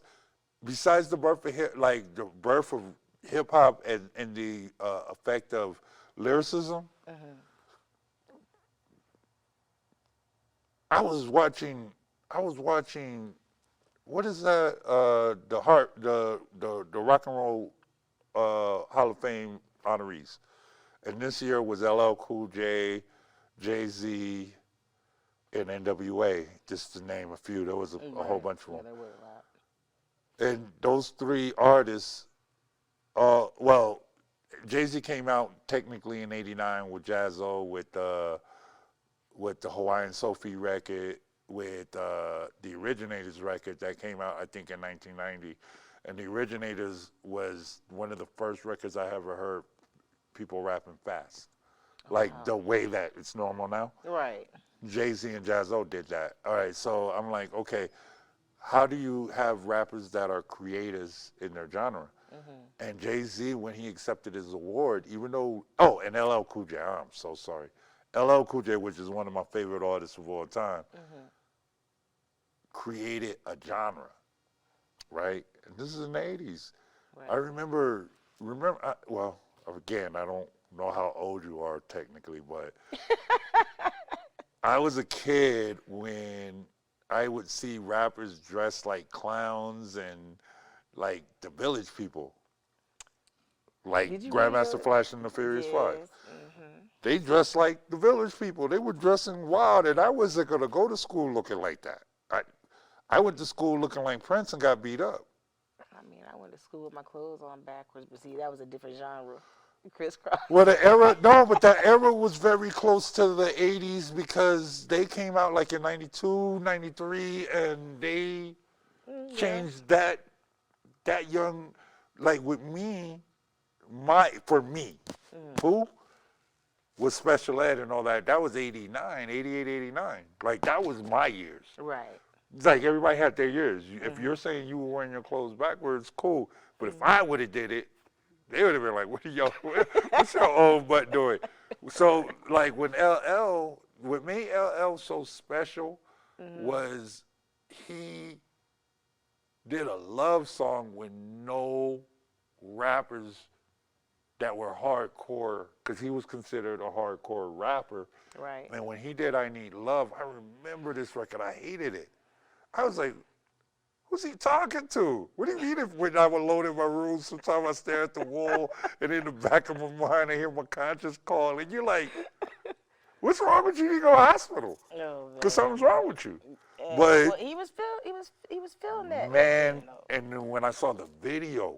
besides the birth of hip hop and the effect of lyricism. I was watching. What is that? The Rock and Roll Hall of Fame honorees, and this year was LL Cool J, Jay-Z, and NWA, just to name a few. There was a whole bunch of them. Yeah, there were a lot. And those three artists, well, Jay-Z came out technically in '89 with Jazzo, with the Hawaiian Sophie record, with the Originators record that came out, I think, in 1990. And the Originators was one of the first records I ever heard people rapping fast. Like the way that it's normal now. Right. Jay-Z and Jazzo did that. All right, so I'm like, okay, how do you have rappers that are creators in their genre? And Jay-Z, when he accepted his award, even though, and LL Cool J, I'm so sorry. LL Cool J, which is one of my favorite artists of all time, created a genre, right? And this is in the 80s. Right. I remember, well, again, I don't know how old you are technically, but I was a kid when I would see rappers dressed like clowns and like the Village People, like Did you Grandmaster really? Flash and the Furious Five. Yes. They dressed like the Village People. They were dressing wild, and I wasn't gonna go to school looking like that. I went to school looking like Prince and got beat up. I mean, I went to school with my clothes on backwards, but see, that was a different genre. Crisscross. Well, that era was very close to the 80s because they came out like in 92, 93, and they changed that young, like with me, for me, Pooh was special ed and all that. That was 89, 88, 89. Like that was my years. Right. It's like everybody had their years. If you're saying you were wearing your clothes backwards, cool. But if I would have did it, they would have been like, what's your old butt doing? So, like, when LL, with me, LL so special was he did a love song with no rappers that were hardcore, because he was considered a hardcore rapper. Right. And when he did I Need Love, I remember this record. I hated it. I was like, who's he talking to? What do you mean if when I would load in my room, sometimes I stare at the wall and in the back of my mind I hear my conscience call, and you're like, what's wrong with you? You go to the hospital. No, Because something's wrong with you. And, But well, he was feeling that. man, you know. and then when I saw the video,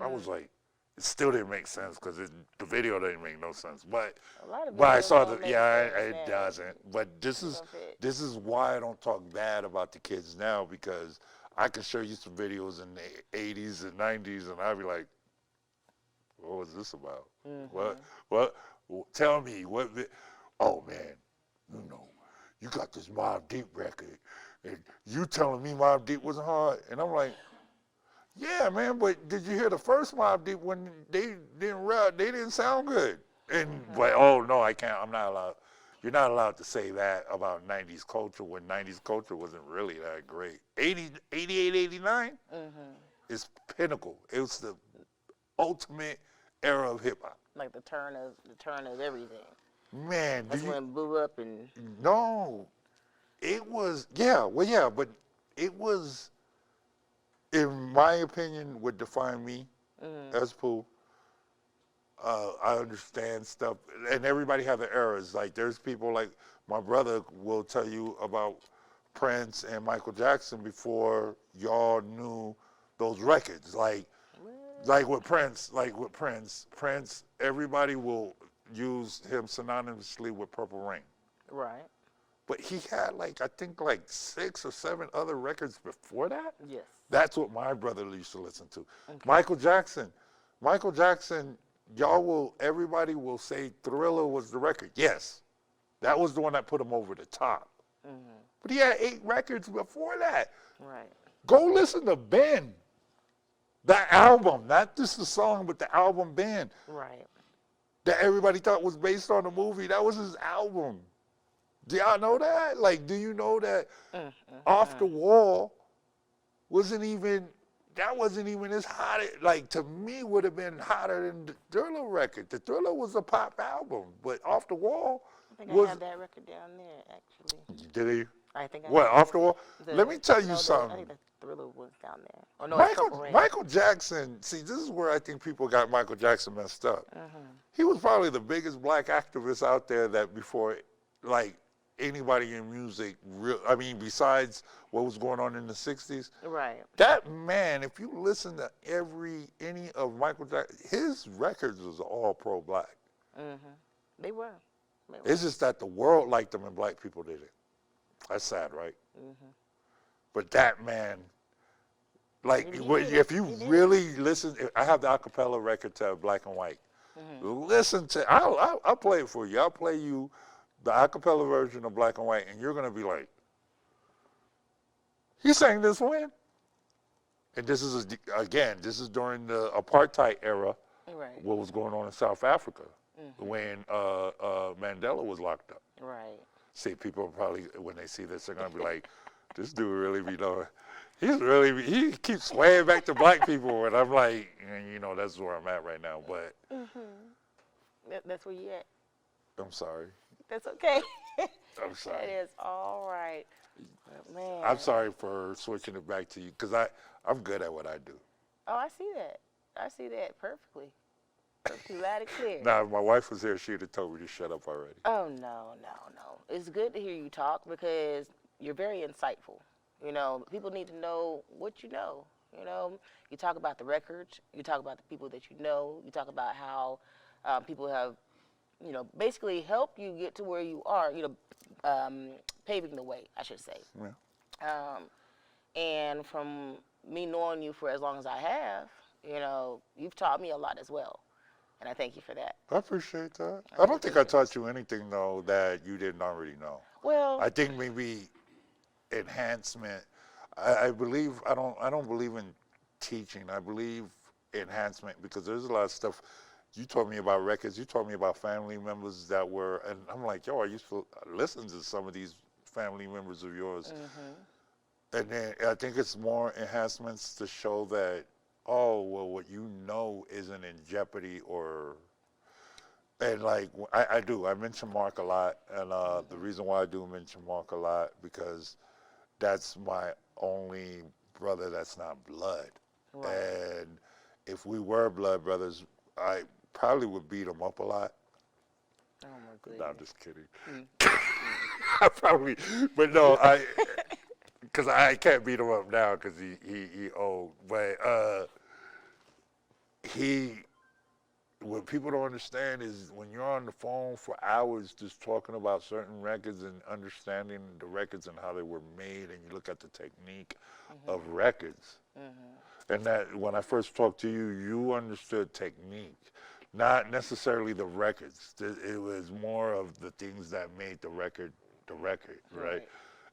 I was like, it still didn't make sense because the video didn't make no sense. But A lot of I videos saw don't make it sense, man. doesn't. But this Don't fit. is why I don't talk bad about the kids now, because I can show you some videos in the 80s and 90s, and I'd be like, what was this about? What? Tell me what? Oh man, you know, you got this Mobb Deep record, and you telling me Mobb Deep wasn't hard, and I'm like, yeah, man, but did you hear the first Mobb Deep when they didn't rap? They didn't sound good. And but oh no, I can't. I'm not allowed. You're not allowed to say that about 90s culture when 90s culture wasn't really that great. 88, 89 is pinnacle. It was the ultimate era of hip hop. Like the turn of everything. Man, That's when it blew up and no, it was but it was, in my opinion, would define me as Pooh. I understand stuff, and everybody have their eras. Like there's people like my brother will tell you about Prince and Michael Jackson before y'all knew those records. Like with Prince, Prince, everybody will use him synonymously with Purple Rain. right. But he had I think 6 or 7 other records before that. Yes. That's what my brother used to listen to. Okay. Michael Jackson, everybody will say Thriller was the record. Yes, that was the one that put him over the top. But he had 8 records before that. Right. Go listen to Ben. That album, not just the song, but the album Ben. Right. That everybody thought was based on the movie. That was his album. Do y'all know that? Do you know that Off the Wall wasn't even as hot, to me would have been hotter than the Thriller record. The Thriller was a pop album, but Off the Wall I think I have that record down there, actually. Did he? I think I What, have Off the Wall? Let me tell you I something. think the Thriller was down there. Oh, no, it's Purple Rain. Michael Jackson, see, this is where I think people got Michael Jackson messed up. He was probably the biggest black activist out there that before, anybody in music, besides what was going on in the 60s. Right. That man, if you listen to any of Michael Jackson, his records was all pro-black. They were. It's just that the world liked them and black people didn't. That's sad, right? But that man, if you really listen, I have the acapella record to Black and White. Listen to, I'll play it for you. I'll play you the acapella version of Black and White, and you're going to be like, he sang this when? And this is, during the apartheid era, Right. what was going on in South Africa when Mandela was locked up. Right. See, people probably, when they see this, they're going to be like, this dude really be knowing. He keeps swaying back to black people, and I'm like, that's where I'm at right now, but. That's where you at. I'm sorry. That's okay. I'm sorry. That is all right. But man. I'm sorry for switching it back to you, because I'm good at what I do. Oh, I see that. I see that perfectly. Perfectly loud and clear. Now, if my wife was here, she'd have told me to shut up already. Oh, no. It's good to hear you talk because you're very insightful. People need to know what you know. You talk about the records. You talk about the people that you know. You talk about how people have, basically helped you get to where you are, paving the way, I should say. Yeah. And from me knowing you for as long as I have, you've taught me a lot as well. And I thank you for that. I appreciate that. I don't think I taught you anything, though, that you didn't already know. Well, I think maybe enhancement. I don't believe in teaching. I believe enhancement, because there's a lot of stuff. You told me about records. You told me about family members that were, and I'm like, yo, I used to listen to some of these family members of yours. And then I think it's more enhancements to show that, oh, well, what you know isn't in jeopardy and like, I mention Mark a lot. And the reason why I do mention Mark a lot, because that's my only brother that's not blood. Right. And if we were blood brothers, I probably would beat him up a lot. Oh my goodness. No, I'm just kidding. I probably, but no, because I can't beat him up now because he old. But what people don't understand is when you're on the phone for hours just talking about certain records and understanding the records and how they were made, and you look at the technique of records. And that when I first talked to you, you understood technique, not necessarily the records. It was more of the things that made the record, right?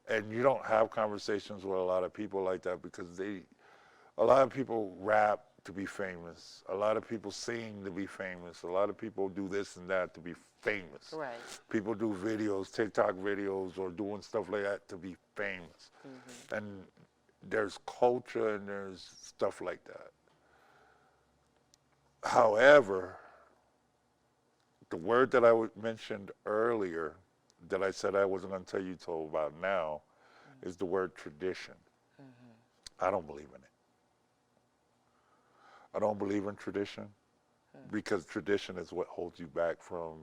And you don't have conversations with a lot of people like that because a lot of people rap to be famous. A lot of people sing to be famous. A lot of people do this and that to be famous. Right. People do videos, TikTok videos, or doing stuff like that to be famous. And there's culture and there's stuff like that. However, the word that I mentioned earlier that I said I wasn't going to tell you till about now is the word tradition. I don't believe in it. I don't believe in tradition because tradition is what holds you back from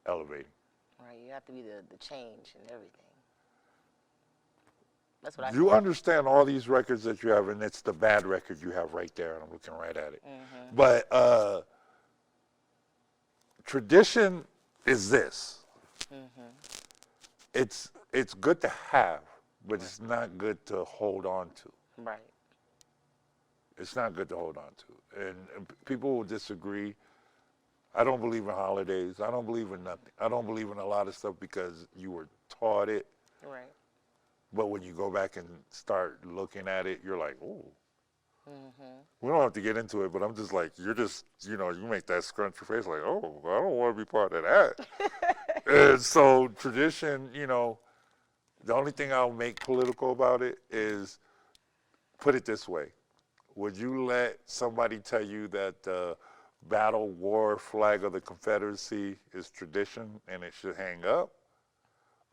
elevating. Right, you have to be the change and everything. That's what I You understand all these records that you have, and it's the bad record you have right there, and I'm looking right at it. But tradition is this. It's good to have, but it's not good to hold on to. Right. It's not good to hold on to. And people will disagree. I don't believe in holidays. I don't believe in nothing. I don't believe in a lot of stuff because you were taught it. Right. But when you go back and start looking at it, you're like, ooh. We don't have to get into it, but I'm just like, you're just, you make that scrunch your face like, oh, I don't want to be part of that. And so tradition, the only thing I'll make political about it is, put it this way. Would you let somebody tell you that the battle war flag of the Confederacy is tradition and it should hang up?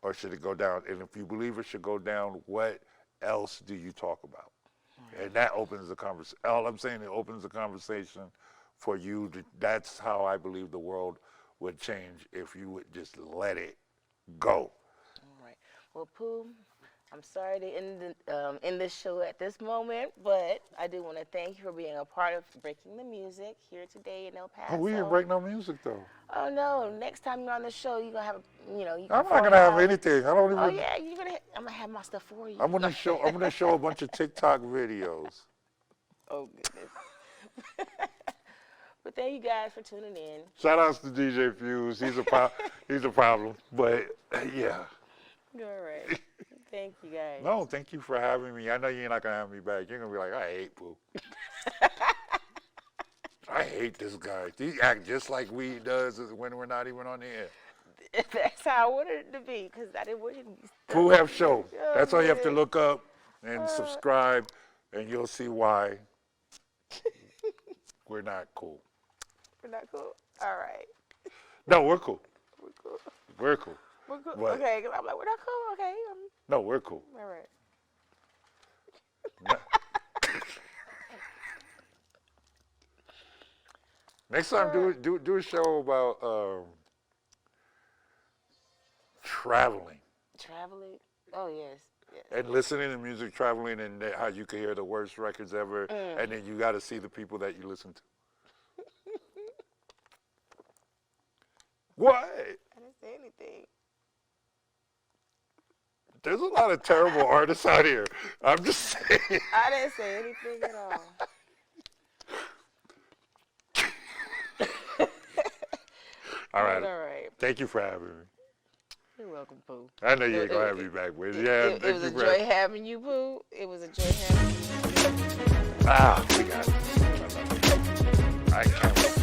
Or should it go down? And if you believe it should go down, what else do you talk about? And that opens the conversation. All I'm saying, it opens the conversation for you. That's how I believe the world would change if you would just let it go. All right. Well, Pooh, I'm sorry to end this show at this moment, but I do want to thank you for being a part of Breaking the Music here today in El Paso. Oh, we didn't break no music, though. Oh, no. Next time you're on the show, you're going to have, you I'm not going to have anything. I don't even. Oh, yeah. I'm going to have my stuff for you. I'm going to show a bunch of TikTok videos. Oh, goodness. But thank you guys for tuning in. Shout outs to DJ Fuse. He's a problem. But, yeah. All right. Thank you, guys. No, thank you for having me. I know you're not going to have me back. You're going to be like, I hate Pooh. I hate this guy. He act just like we does when we're not even on the air. That's how I wanted it to be, because I didn't want you to be stuck. Pooh Huff Show. That's all you have to look up and subscribe, and you'll see why we're not cool. We're not cool? All right. No, we're cool. We're cool. We're cool. We're cool. But, okay, because I'm like, we're not cool. Okay. No, we're cool. All right. Next time, do a show about traveling. Traveling? Oh, yes. And listening to music, traveling, and how you can hear the worst records ever, and then you got to see the people that you listen to. What? I didn't say anything. There's a lot of terrible artists out here. I'm just saying. I didn't say anything at all. All right. All right. Thank you for having me. You're welcome, Pooh. I know you ain't going to have me back with you. Yeah, it was a joy having you, Pooh. It was a joy having you. Ah, we got it. I can't wait.